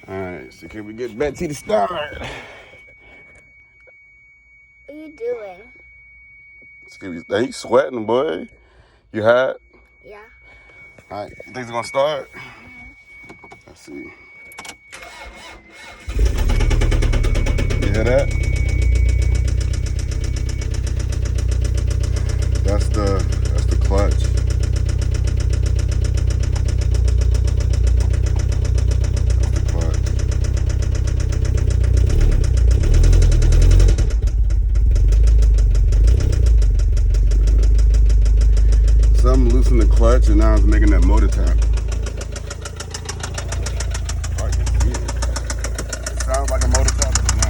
Alright, so can we get Betsy to start? What are you doing? You sweating, boy. You hot? Yeah. Alright, you think it's gonna start? Let's see. You hear that? That's the clutch. Something loosened the clutch and now it's making that motor tap. Oh, I can see it. It sounds like a motor tap, but it's not.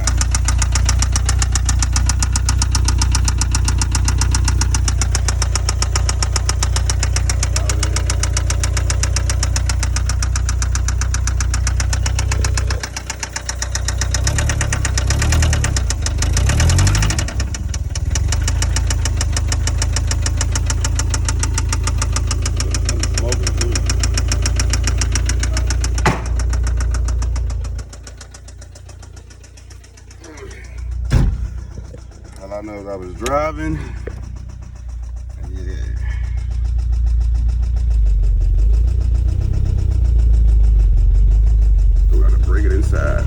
All I know is I was driving. Yeah. Still gotta bring it inside.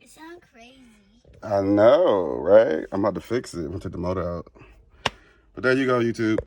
It sounds crazy. I know, right? I'm about to fix it. I'm gonna take the motor out. But there you go, YouTube.